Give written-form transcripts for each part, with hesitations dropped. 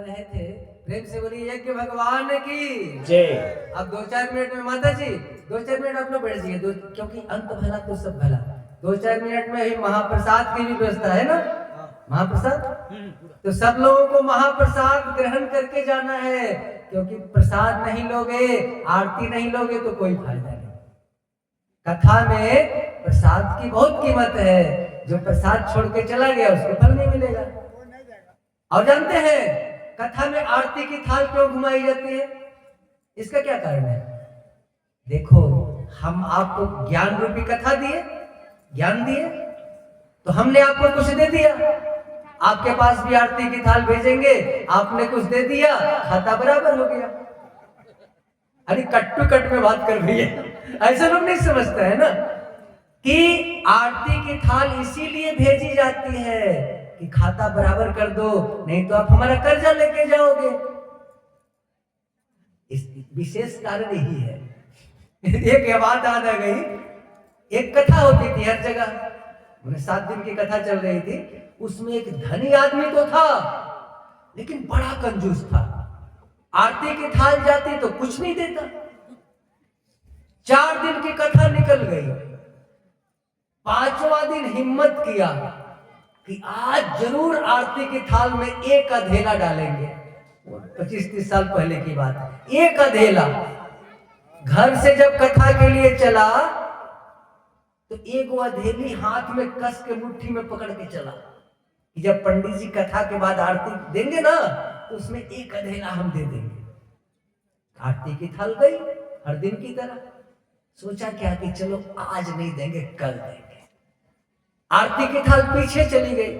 रहे थे, प्रेम से बोलिए यज्ञ भगवान की जय। अब 2-4 मिनट में माता जी 2-4 मिनट आप लोग बैठ जाइए, क्योंकि अंत भला तो सब भला। 2-4 मिनट में ही महाप्रसाद की भी व्यवस्था है ना, महाप्रसाद। तो सब लोगों को महाप्रसाद ग्रहण करके जाना है, क्योंकि प्रसाद नहीं लोगे, आरती नहीं लोगे तो कोई फायदा नहीं। कथा में प्रसाद की बहुत कीमत है, जो प्रसाद छोड़ के चला गया उसको फल नहीं मिलेगा। और जानते हैं कथा में आरती की थाल क्यों घुमाई जाती है? इसका क्या कारण है? देखो, हम आपको ज्ञान रूपी कथा दिए, ज्ञान दिए, तो हमने आपको कुछ दे दिया, आपके पास भी आरती की थाल भेजेंगे, आपने कुछ दे दिया, खाता बराबर हो गया। अरे कट्टू कट में बात कर रही है, ऐसा लोग नहीं समझते है ना कि आरती की थाल इसीलिए भेजी जाती है कि खाता बराबर कर दो, नहीं तो आप हमारा कर्जा लेके जाओगे। इस विशेष कारण यही है। एक बात याद आ गई, एक कथा होती थी हर जगह, 7 दिन की कथा चल रही थी, उसमें एक धनी आदमी तो था लेकिन बड़ा कंजूस था। आरती की थाल जाती तो कुछ नहीं देता। 4 दिन की कथा निकल गई, 5वां दिन हिम्मत किया कि आज जरूर आरती की थाल में एक अधेला डालेंगे। 25-30 साल पहले की बात है, एक अधेला। घर से जब कथा के लिए चला तो एक वो अधेली हाथ में कस के मुट्ठी में पकड़ के चला कि जब पंडित जी कथा के बाद आरती देंगे ना तो उसमें एक अधेला हम दे देंगे। आरती की थाल गई हर दिन की तरह, सोचा क्या कि चलो आज नहीं देंगे कल देंगे। आरती की थाल पीछे चली गई।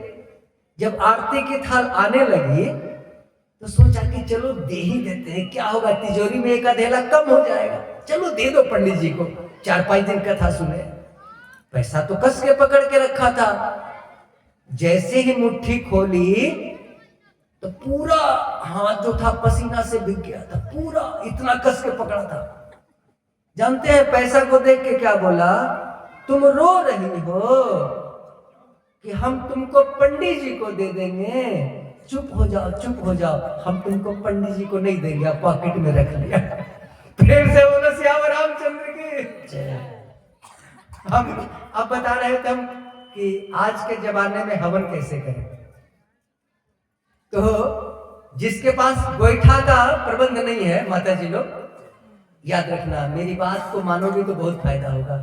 जब आरती की थाल आने लगी तो सोचा कि चलो दे ही देते हैं, क्या होगा, तिजोरी में एक अधेला कम हो जाएगा, चलो दे दो पंडित जी को, 4-5 दिन कथा सुने। पैसा तो कस के पकड़ के रखा था। जैसे ही मुट्ठी खोली तो पूरा हाथ जो था पसीना से भीग गया था, पूरा इतना कस के पकड़ा था। जानते हैं पैसा को देख के क्या बोला? तुम रो रही हो कि हम तुमको पंडित जी को दे देंगे, चुप हो जाओ, चुप हो जाओ, हम तुमको पंडित जी को नहीं देंगे, आप पॉकेट में रख लिया। प्रेम से बोलो श्याम रामचंद्र की। हम अब बता रहे थे हम कि आज के जमाने में हवन कैसे करें। तो जिसके पास गोईठा का प्रबंध नहीं है, माता जी लोग याद रखना, मेरी बात को मानोगे तो बहुत फायदा होगा।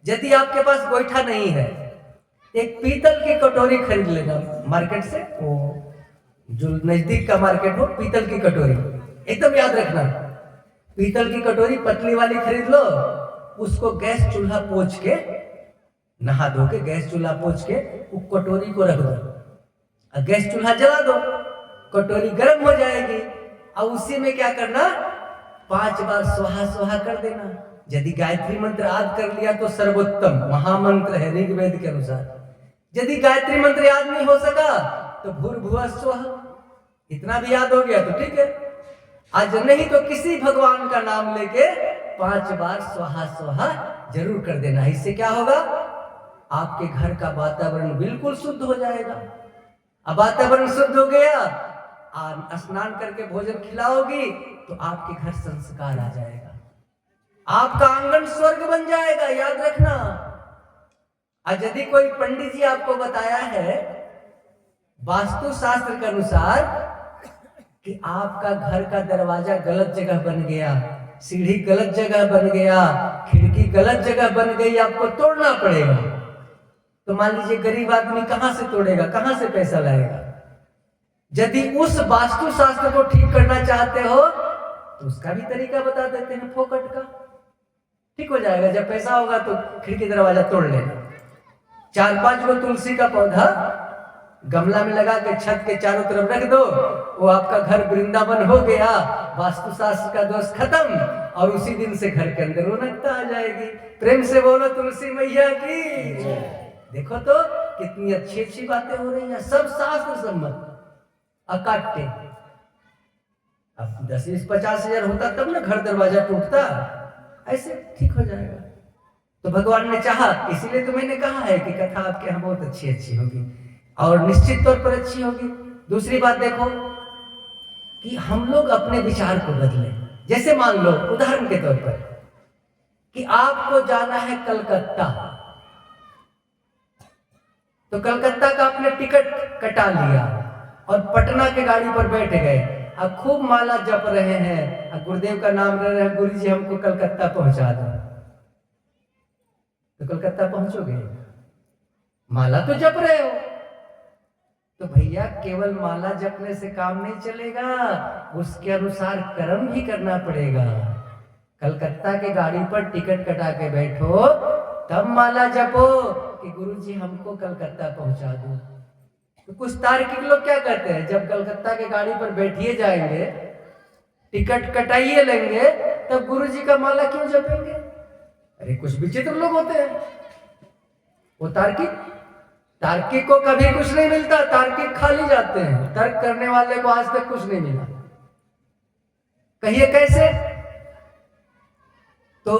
यदि आपके पास गोईठा नहीं है, एक पीतल की कटोरी खरीद लेना मार्केट से, वो जो नजदीक का मार्केट हो, पीतल की कटोरी एकदम याद रखना। पीतल की कटोरी पतली वाली खरीद लो, उसको गैस चूल्हा पोंछ के, नहा धो के गैस चूल्हा पोंछ के उस कटोरी को रख दो, और गैस चूल्हा जला दो, कटोरी गर्म हो जाएगी। और उसी में क्या करना, 5 बार स्वाहा स्वाहा कर देना। यदि गायत्री मंत्र याद कर लिया तो सर्वोत्तम महामंत्र है ऋग्वेद के अनुसार। यदि गायत्री मंत्र याद नहीं हो सका तो भूर्भुवः स्वः, इतना भी याद हो गया तो ठीक है। आज नहीं तो किसी भगवान का नाम लेके 5 बार स्वाहा स्वाहा जरूर कर देना। इससे क्या होगा, आपके घर का वातावरण बिल्कुल शुद्ध हो जाएगा। अब वातावरण शुद्ध हो गया, स्नान करके भोजन खिलाओगी तो आपके घर संस्कार आ जाएगा, आपका आंगन स्वर्ग बन जाएगा, याद रखना। आज यदि कोई पंडित जी आपको बताया है वास्तु शास्त्र के अनुसार कि आपका घर का दरवाजा गलत जगह बन गया, सीढ़ी गलत जगह बन गया, खिड़की गलत जगह बन गई, आपको तोड़ना पड़ेगा, तो मान लीजिए गरीब आदमी कहां से तोड़ेगा, कहां से पैसा लाएगा? यदि उस वास्तु शास्त्र को ठीक करना चाहते हो तो उसका भी तरीका बता देते हैं, फोकट का ठीक हो जाएगा। जब पैसा होगा तो खिड़की दरवाजा तोड़ लेना। 4-5 गो तुलसी का पौधा गमला में लगा के छत के चारों तरफ रख दो, वो आपका घर वृंदावन हो गया, वास्तु शास्त्र का दोष खत्म, और उसी दिन से घर के अंदर रौनकता आ जाएगी। प्रेम से बोलो तुलसी मैया की। देखो तो कितनी अच्छी अच्छी बातें हो रही हैं, सब शास्त्र सम्मत, अकाट्य। अब 10-20-50 हजार होता तब ना घर दरवाजा टूटता, ऐसे ठीक हो जाएगा। तो भगवान ने चाहा, इसीलिए तो मैंने कहा है कि कथा आपके यहाँ बहुत अच्छी अच्छी होगी, और निश्चित तौर पर अच्छी होगी। दूसरी बात देखो, कि हम लोग अपने विचार को बदलें। जैसे मान लो उदाहरण के तौर पर कि आपको जाना है कलकत्ता, तो कलकत्ता का आपने टिकट कटा लिया और पटना के गाड़ी पर बैठ गए, अब खूब माला जप रहे हैं, अब गुरुदेव का नाम ले रहे हैं, गुरु जी हमको कलकत्ता पहुंचा दो, तो कलकत्ता पहुंचोगे? माला तो जप रहे हो। तो भैया केवल माला जपने से काम नहीं चलेगा, उसके अनुसार कर्म भी करना पड़ेगा। कलकत्ता के गाड़ी पर टिकट कटा के बैठो, तब माला जपो कि गुरुजी हमको कलकत्ता पहुंचा दो। तो कुछ तार्किक लोग क्या करते हैं, जब कलकत्ता के गाड़ी पर बैठिए जाएंगे, टिकट कटाइए लेंगे, तब गुरुजी का माला क्यों जपेंगे? अरे कुछ विचित्र लोग होते हैं वो तार्किक को कभी कुछ नहीं मिलता, तार्किक खाली जाते हैं, तर्क करने वाले को आज तक कुछ नहीं मिला। कहिए कैसे? तो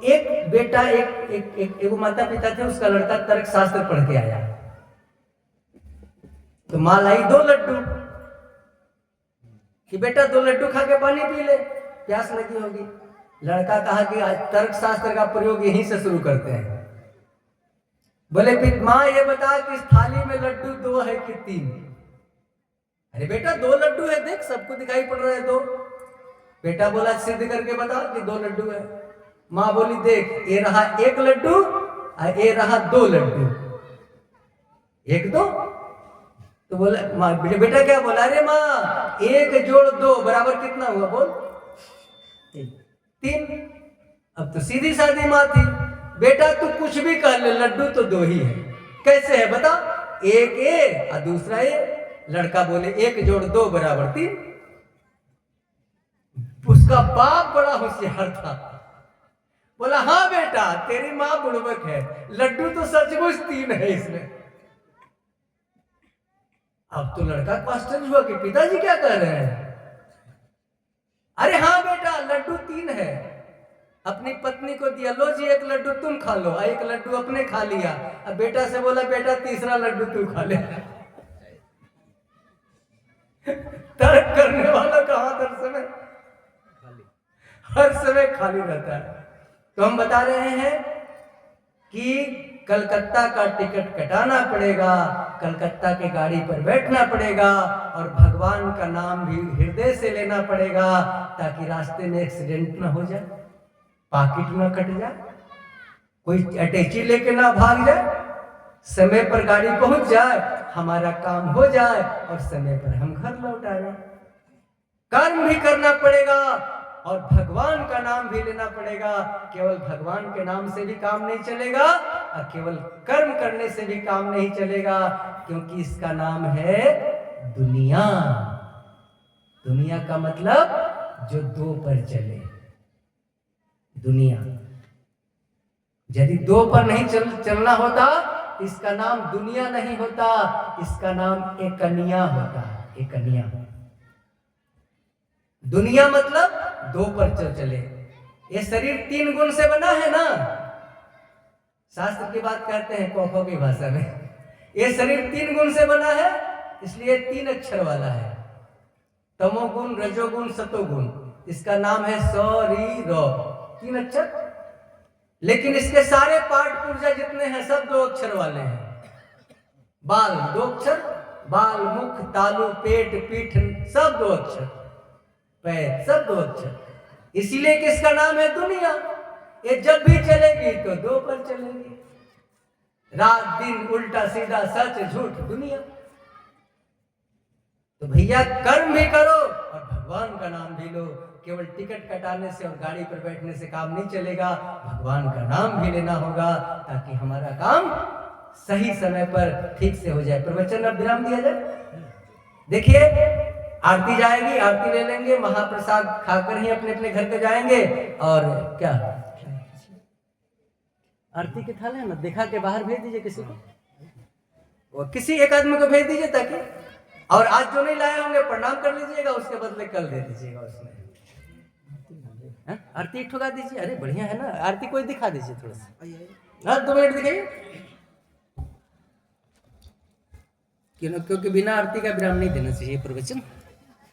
एक बेटा एक माता पिता थे, उसका लड़का तर्क शास्त्र पढ़ के आया, तो माँ लाई 2 लड्डू कि बेटा 2 लड्डू खा के पानी पी ले, प्यास लगी होगी। लड़का कहा कि आज तर्क शास्त्र का प्रयोग यहीं से शुरू करते हैं। बोले माँ ये बता कि इस थाली में लड्डू 2 है कि 3? अरे बेटा 2 लड्डू है, देख सबको दिखाई पड़ रहा है 2। बेटा बोला सिद्ध करके बता कि 2 लड्डू है। माँ बोली देख, ये रहा 1 लड्डू और ये रहा 2 लड्डू, 1 2। तो बोला माँ, बेटा क्या बोला? अरे माँ 1 जोड़ 2 बराबर कितना हुआ बोल? 3। अब तो सीधी सादी माँ थी, बेटा तू कुछ भी कह ले, लड्डू तो 2 ही है। कैसे है बता? 1 ए और दूसरा ए। लड़का बोले 1 जोड़ 2 बराबर 3। उसका बाप बड़ा होशियार था, बोला हाँ बेटा तेरी माँ बुड़बक है, लड्डू तो सचमुच 3 है इसमें। अब तो लड़का को आश्चर्य हुआ कि पिताजी क्या कह रहे हैं? अरे हाँ बेटा लड्डू 3 है। अपनी पत्नी को दिया, लो जी 1 लड्डू तुम खा लो, 1 लड्डू अपने खा लिया। अब बेटा से बोला बेटा तीसरा लड्डू तू खा ले। तर्क करने वाला का हाथ हर समय खाली रहता है। तो हम बता रहे हैं कि कलकत्ता का टिकट कटाना पड़ेगा, कलकत्ता के गाड़ी पर बैठना पड़ेगा और भगवान का नाम भी हृदय से लेना पड़ेगा, ताकि रास्ते में एक्सीडेंट ना हो जाए, पाकिट ना कट जाए, कोई अटैची लेके ना भाग जाए, समय पर गाड़ी पहुंच जाए, हमारा काम हो जाए और समय पर हम घर लौट आए। कर्म भी करना पड़ेगा और भगवान का नाम भी लेना पड़ेगा। केवल भगवान के नाम से भी काम नहीं चलेगा और केवल कर्म करने से भी काम नहीं चलेगा, क्योंकि इसका नाम है दुनिया। दुनिया का मतलब जो 2 पर चले, दुनिया। यदि 2 पर नहीं चलना होता, इसका नाम दुनिया नहीं होता, इसका नाम एकनिया होता। एकनिया दुनिया मतलब 2 पर चले। ये शरीर 3 गुण से बना है ना, शास्त्र की बात करते हैं कौखों की भाषा में। ये शरीर 3 गुण से बना है, इसलिए 3 अक्षर वाला है, तमोगुण रजोगुण सतोगुण। इसका नाम है शरीर, 3 अक्षर। लेकिन इसके सारे पार्ट पुर्जा जितने हैं सब 2 अक्षर वाले हैं। बाल 2 अक्षर, बाल मुख तालु पेट पीठ सब 2 अक्षर, पैर सब 2 अक्षर। इसीलिए किसका नाम है दुनिया। ये जब भी चलेगी तो 2 पर चलेगी, रात दिन उल्टा सीधा सच झूठ दुनिया। तो भैया कर्म भी करो और भगवान का नाम भी लो। केवल टिकट कटाने से और गाड़ी पर बैठने से काम नहीं चलेगा, भगवान का नाम भी लेना होगा, ताकि हमारा काम सही समय पर ठीक से हो जाए। प्रवचन अब विराम दिया जाए। देखिए आरती जाएगी, आरती ले लेंगे, महाप्रसाद खाकर ही अपने अपने घर पे जाएंगे। और क्या आरती के थाल है ना, दिखा के बाहर भेज दीजिए किसी को, वो किसी एक आदमी को भेज दीजिए, ताकि और आज जो नहीं लाए होंगे प्रणाम कर लीजिएगा, उसके बदले कल दे दीजिएगा उसमें। आरती ठुका दीजिए। अरे बढ़िया है ना, आरती कोई दिखा दीजिए थोड़ा सा। हाँ 2 मिनट दिखाइए, क्योंकि बिना आरती का विराम नहीं देना चाहिए प्रवचन।